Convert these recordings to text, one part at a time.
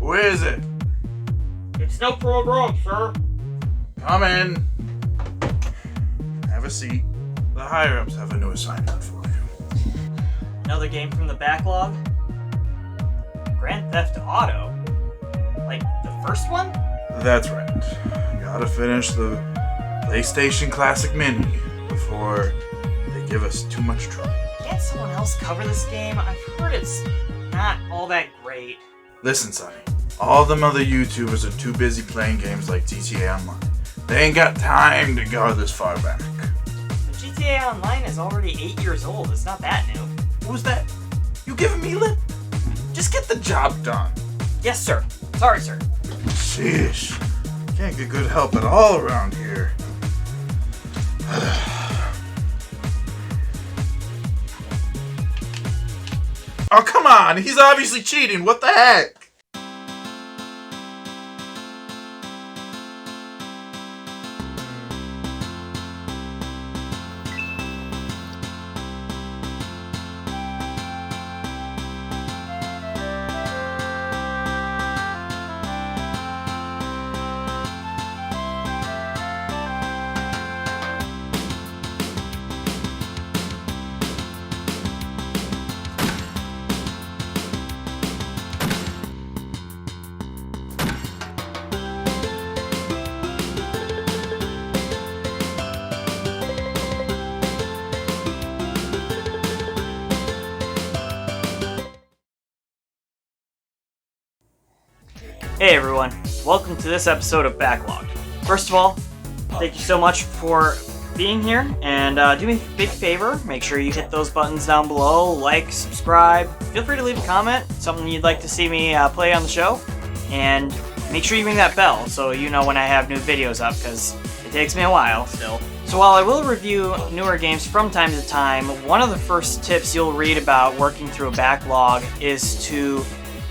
Who is it? It's no problem, sir. Come in. Have a seat. The higher-ups have a new assignment for you. Another game from the backlog? Grand Theft Auto? Like, the first one? That's right. Gotta finish the PlayStation Classic Mini before they give us too much trouble. Can't someone else cover this game? I've heard it's not all that great. Listen, Sonny. All them other YouTubers are too busy playing games like GTA Online. They ain't got time to go this far back. But GTA Online is already 8 years old. It's not that new. Who's that? You giving me lip? Just get the job done. Yes, sir. Sorry, sir. Sheesh. Can't get good help at all around here. Oh, come on! He's obviously cheating! What the heck? Hey everyone, welcome to this episode of Backlogged. First of all, thank you so much for being here, and do me a big favor, make sure you hit those buttons down below, like, subscribe, feel free to leave a comment, something you'd like to see me play on the show, and make sure you ring that bell so you know when I have new videos up, because it takes me a while still. So while I will review newer games from time to time, one of the first tips you'll read about working through a backlog is to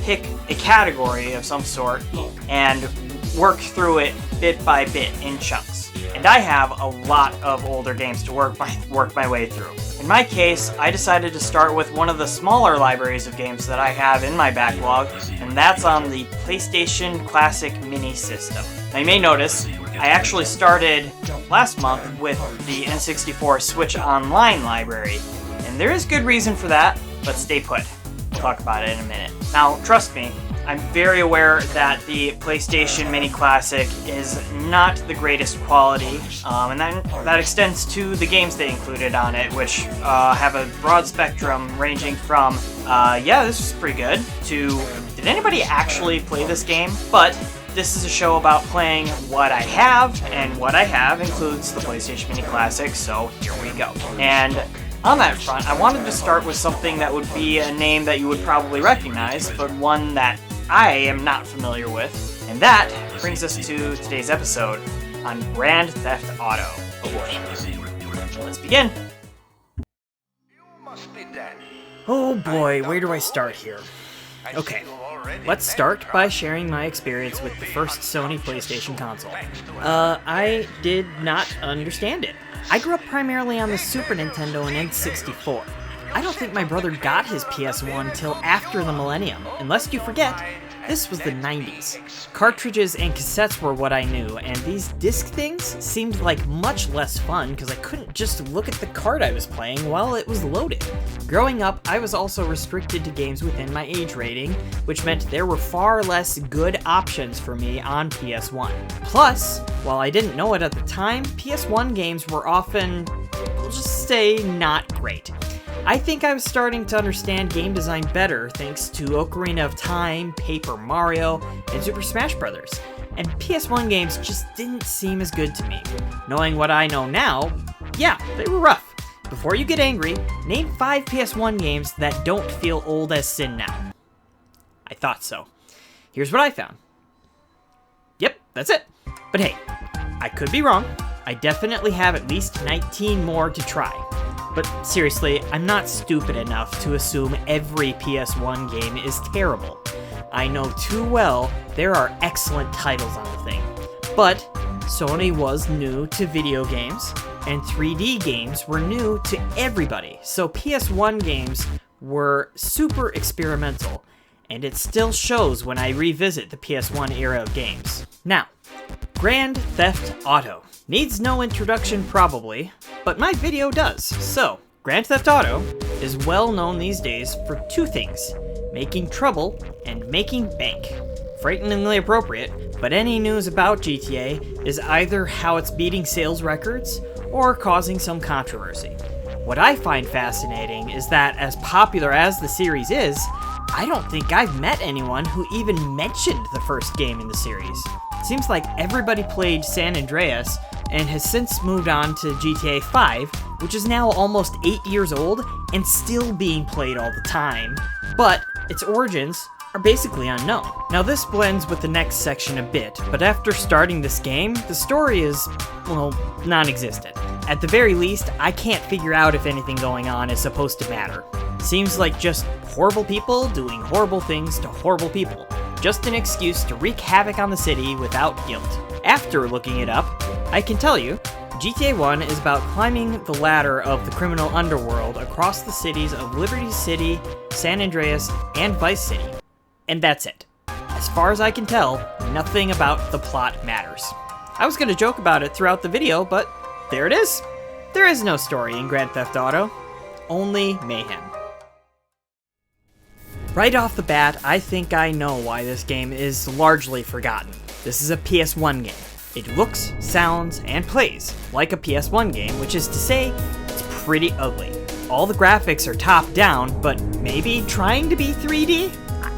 pick a category of some sort and work through it bit by bit in chunks. And I have a lot of older games to work my way through. In my case, I decided to start with one of the smaller libraries of games that I have in my backlog, and that's on the PlayStation Classic Mini system. Now you may notice, I actually started last month with the N64 Switch Online library, and there is good reason for that, but stay put. We'll talk about it in a minute. Now, trust me, I'm very aware that the PlayStation Mini Classic is not the greatest quality, and that extends to the games they included on it, which have a broad spectrum ranging from, yeah, this is pretty good, to, did anybody actually play this game? But this is a show about playing what I have, and what I have includes the PlayStation Mini Classic, so here we go. And on that front, I wanted to start with something that would be a name that you would probably recognize, but one that I am not familiar with. And that brings us to today's episode on Grand Theft Auto. Let's begin. Oh boy, where do I start here? Okay, let's start by sharing my experience with the first Sony PlayStation console. I did not understand it. I grew up primarily on the Super Nintendo and N64. I don't think my brother got his PS1 till after the millennium, and lest you forget, this was the 90s. Cartridges and cassettes were what I knew, and these disc things seemed like much less fun because I couldn't just look at the card I was playing while it was loaded. Growing up, I was also restricted to games within my age rating, which meant there were far less good options for me on PS1. Plus, while I didn't know it at the time, PS1 games were often, we'll just say, not great. I think I was starting to understand game design better thanks to Ocarina of Time, Paper Mario, and Super Smash Bros. And PS1 games just didn't seem as good to me. Knowing what I know now, yeah, they were rough. Before you get angry, name 5 PS1 games that don't feel old as sin now. I thought so. Here's what I found. Yep, that's it. But hey, I could be wrong. I definitely have at least 19 more to try. But seriously, I'm not stupid enough to assume every PS1 game is terrible. I know too well there are excellent titles on the thing. But Sony was new to video games, and 3D games were new to everybody, so PS1 games were super experimental. and it still shows when I revisit the PS1 era of games. Now, Grand Theft Auto. Needs no introduction probably, but my video does. So, Grand Theft Auto is well known these days for two things: making trouble and making bank. Frighteningly appropriate, but any news about GTA is either how it's beating sales records or causing some controversy. What I find fascinating is that as popular as the series is, I don't think I've met anyone who even mentioned the first game in the series. It seems like everybody played San Andreas and has since moved on to GTA 5, which is now almost 8 years old and still being played all the time, but its origins are basically unknown. Now this blends with the next section a bit, but after starting this game, the story is, well, non-existent. At the very least, I can't figure out if anything going on is supposed to matter. Seems like just horrible people doing horrible things to horrible people. Just an excuse to wreak havoc on the city without guilt. After looking it up, I can tell you, GTA 1 is about climbing the ladder of the criminal underworld across the cities of Liberty City, San Andreas, and Vice City. And that's it. As far as I can tell, nothing about the plot matters. I was gonna joke about it throughout the video, but there it is. There is no story in Grand Theft Auto, only mayhem. Right off the bat, I think I know why this game is largely forgotten. This is a PS1 game. It looks, sounds, and plays like a PS1 game, which is to say, it's pretty ugly. All the graphics are top-down, but maybe trying to be 3D?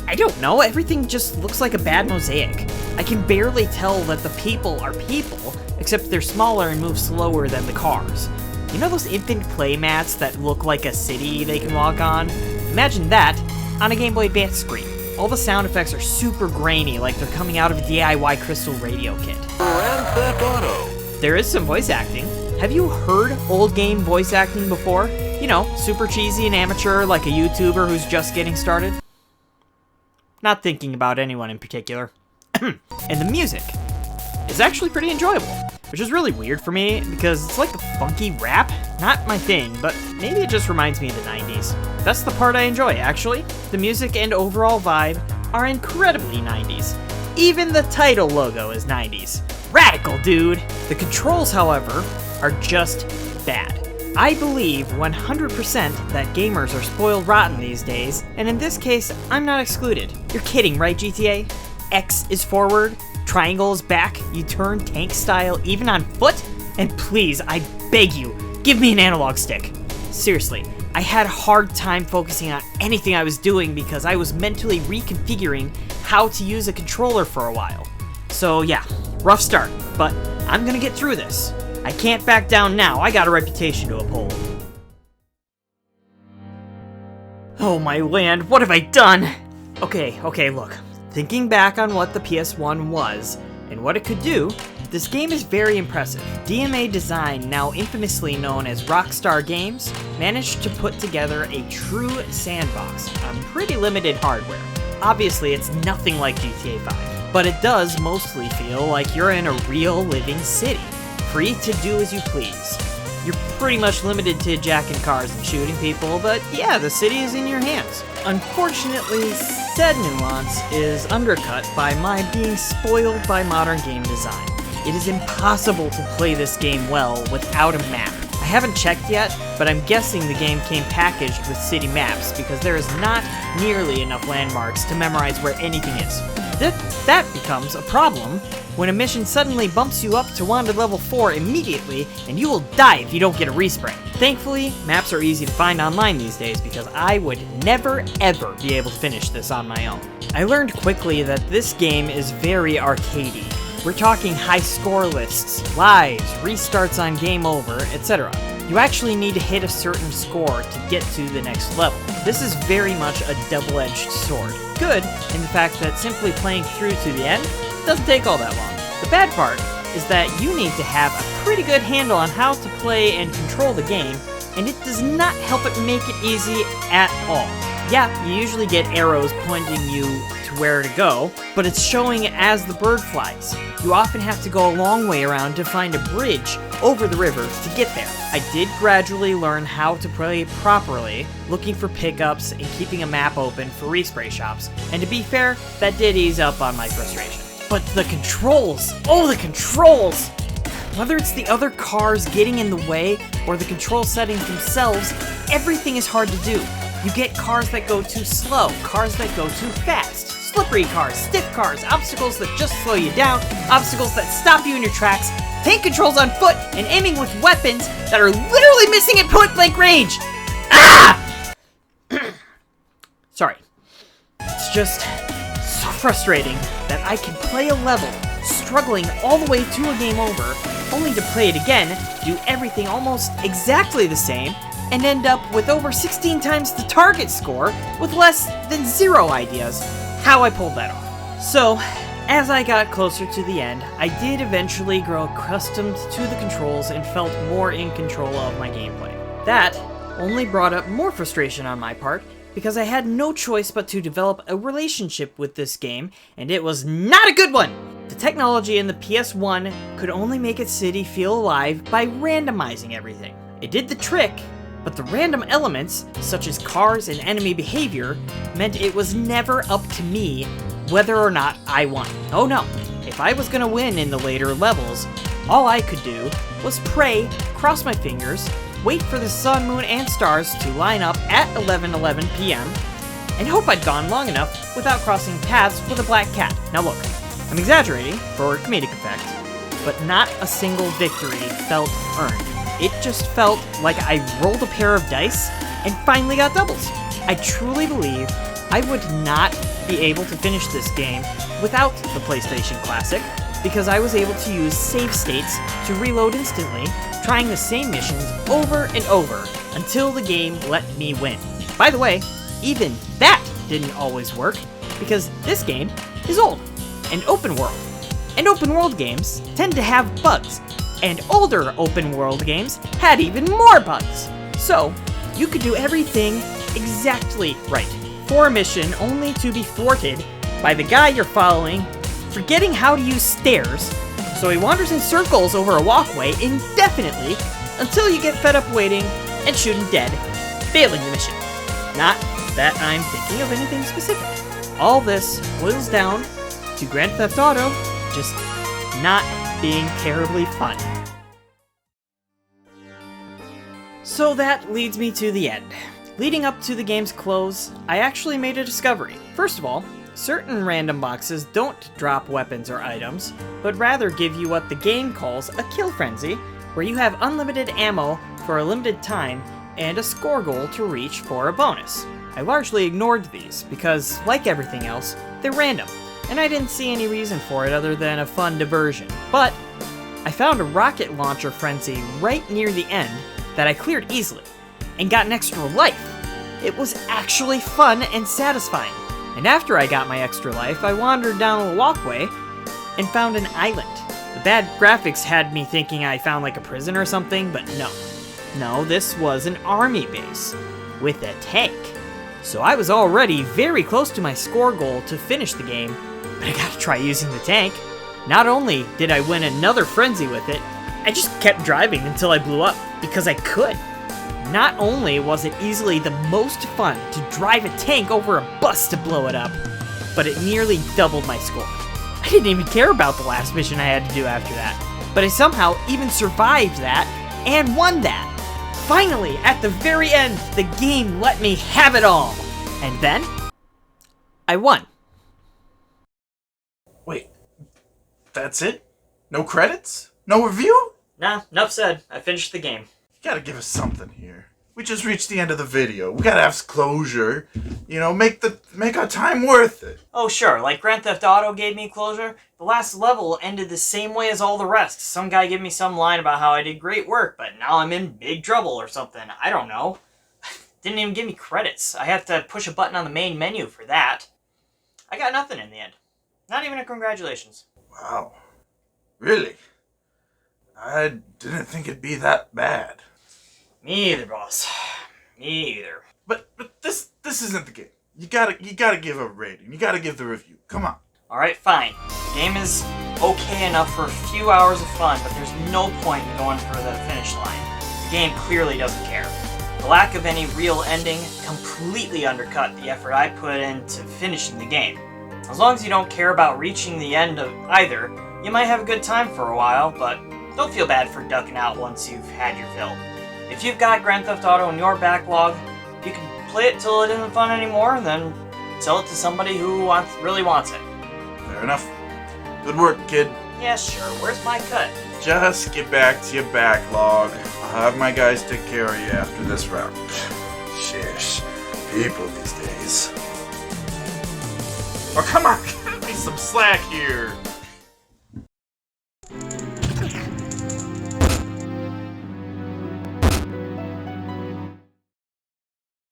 I don't know, everything just looks like a bad mosaic. I can barely tell that the people are people, except they're smaller and move slower than the cars. You know those infant play mats that look like a city they can walk on? Imagine that on a Game Boy Advance screen. All the sound effects are super grainy, like they're coming out of a DIY Crystal Radio kit. Grand Theft Auto. There is some voice acting. Have you heard old game voice acting before? You know, super cheesy and amateur, like a YouTuber who's just getting started? Not thinking about anyone in particular. And the music is actually pretty enjoyable, which is really weird for me because it's like a funky rap. Not my thing, but maybe it just reminds me of the 90s. That's the part I enjoy, actually. The music and overall vibe are incredibly 90s. Even the title logo is 90s. Radical, dude! The controls, however, are just bad. I believe 100% that gamers are spoiled rotten these days, and in this case, I'm not excluded. You're kidding, right, GTA? X is forward, triangle is back, you turn tank style even on foot? And please, I beg you, give me an analog stick. Seriously, I had a hard time focusing on anything I was doing because I was mentally reconfiguring how to use a controller for a while. So yeah, rough start, but I'm gonna get through this. I can't back down now, I got a reputation to uphold. Oh my land, what have I done? Okay, look. Thinking back on what the PS1 was, and what it could do, this game is very impressive. DMA Design, now infamously known as Rockstar Games, managed to put together a true sandbox on pretty limited hardware. Obviously, it's nothing like GTA 5, but it does mostly feel like you're in a real living city. Free to do as you please. You're pretty much limited to jacking cars and shooting people, but yeah, the city is in your hands. Unfortunately, said nuance is undercut by my being spoiled by modern game design. It is impossible to play this game well without a map. I haven't checked yet, but I'm guessing the game came packaged with city maps because there is not nearly enough landmarks to memorize where anything is. That becomes a problem when a mission suddenly bumps you up to Wanted Level 4 immediately, and you will die if you don't get a respray. Thankfully, maps are easy to find online these days because I would never ever be able to finish this on my own. I learned quickly that this game is very arcadey. We're talking high score lists, lives, restarts on game over, etc. You actually need to hit a certain score to get to the next level. This is very much a double-edged sword. Good in the fact that simply playing through to the end doesn't take all that long. The bad part is that you need to have a pretty good handle on how to play and control the game, and it does not help it make it easy at all. Yeah, you usually get arrows pointing you to where to go, but it's showing as the bird flies. You often have to go a long way around to find a bridge over the river to get there. I did gradually learn how to play properly, looking for pickups and keeping a map open for respray shops. And to be fair, that did ease up on my frustration. But the controls! Oh, the controls! Whether it's the other cars getting in the way or the control settings themselves, everything is hard to do. You get cars that go too slow, cars that go too fast, slippery cars, stiff cars, obstacles that just slow you down, obstacles that stop you in your tracks, tank controls on foot, and aiming with weapons that are literally missing at point-blank range! Ah! Sorry. It's just so frustrating that I can play a level, struggling all the way to a game over, only to play it again, do everything almost exactly the same, and end up with over 16 times the target score with less than 0 ideas how I pulled that off. So, as I got closer to the end, I did eventually grow accustomed to the controls and felt more in control of my gameplay. That only brought up more frustration on my part, because I had no choice but to develop a relationship with this game, and it was not a good one! The technology in the PS1 could only make its city feel alive by randomizing everything. It did the trick, but the random elements, such as cars and enemy behavior, meant it was never up to me whether or not I won. Oh no, if I was gonna win in the later levels, all I could do was pray, cross my fingers, wait for the sun, moon, and stars to line up at 11:11 p.m., and hope I'd gone long enough without crossing paths with a black cat. Now look, I'm exaggerating for comedic effect, but not a single victory felt earned. It just felt like I rolled a pair of dice and finally got doubles. I truly believe I would not be able to finish this game without the PlayStation Classic, because I was able to use save states to reload instantly, trying the same missions over and over until the game let me win. By the way, even that didn't always work, because this game is old and open world. And open world games tend to have bugs, and older open world games had even more bugs. So, you could do everything exactly right for a mission only to be thwarted by the guy you're following forgetting how to use stairs, so he wanders in circles over a walkway indefinitely until you get fed up waiting and shoot him dead, failing the mission. Not that I'm thinking of anything specific. All this boils down to Grand Theft Auto just not being terribly fun. So that leads me to the end. Leading up to the game's close, I actually made a discovery. First of all, certain random boxes don't drop weapons or items, but rather give you what the game calls a kill frenzy, where you have unlimited ammo for a limited time and a score goal to reach for a bonus. I largely ignored these because, like everything else, they're random, and I didn't see any reason for it other than a fun diversion. But I found a rocket launcher frenzy right near the end that I cleared easily, and got an extra life. It was actually fun and satisfying. And after I got my extra life, I wandered down a walkway and found an island. The bad graphics had me thinking I found like a prison or something, but no. No, this was an army base with a tank. So I was already very close to my score goal to finish the game, but I gotta try using the tank. Not only did I win another frenzy with it, I just kept driving until I blew up, because I could. Not only was it easily the most fun to drive a tank over a bus to blow it up, but it nearly doubled my score. I didn't even care about the last mission I had to do after that, but I somehow even survived that and won that. Finally, at the very end, the game let me have it all. And then, I won. Wait, that's it? No credits? No review? Nah, enough said. I finished the game. You gotta give us something here. We just reached the end of the video. We gotta have closure. You know, make our time worth it. Oh sure, like Grand Theft Auto gave me closure, the last level ended the same way as all the rest. Some guy gave me some line about how I did great work, but now I'm in big trouble or something. I don't know. Didn't even give me credits. I had to push a button on the main menu for that. I got nothing in the end. Not even a congratulations. Wow. Really? I didn't think it'd be that bad. Me either, boss. Me either. But this This isn't the game. You gotta give a rating. You gotta give the review. Come on. Alright, fine. The game is okay enough for a few hours of fun, but there's no point in going for the finish line. The game clearly doesn't care. The lack of any real ending completely undercut the effort I put into finishing the game. As long as you don't care about reaching the end of either, you might have a good time for a while, but don't feel bad for ducking out once you've had your fill. If you've got Grand Theft Auto in your backlog, you can play it till it isn't fun anymore, and then sell it to somebody who really wants it. Fair enough. Good work, kid. Yeah, sure. Where's my cut? Just get back to your backlog. I'll have my guys take care of you after this round. Shish. People these days. Oh, come on! Cut me some slack here!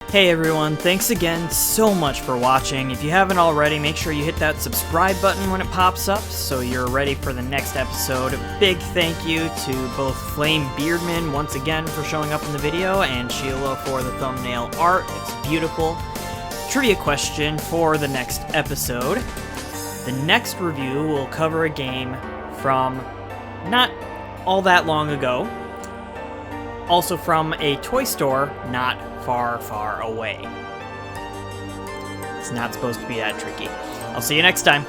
Hey everyone, thanks again so much for watching. If you haven't already, make sure you hit that subscribe button when it pops up so you're ready for the next episode. A big thank you to both Flame Beardman once again for showing up in the video and Sheila for the thumbnail art. It's beautiful. Trivia question for the next episode. The next review will cover a game from not all that long ago. Also from a toy store not far, far away. It's not supposed to be that tricky. I'll see you next time.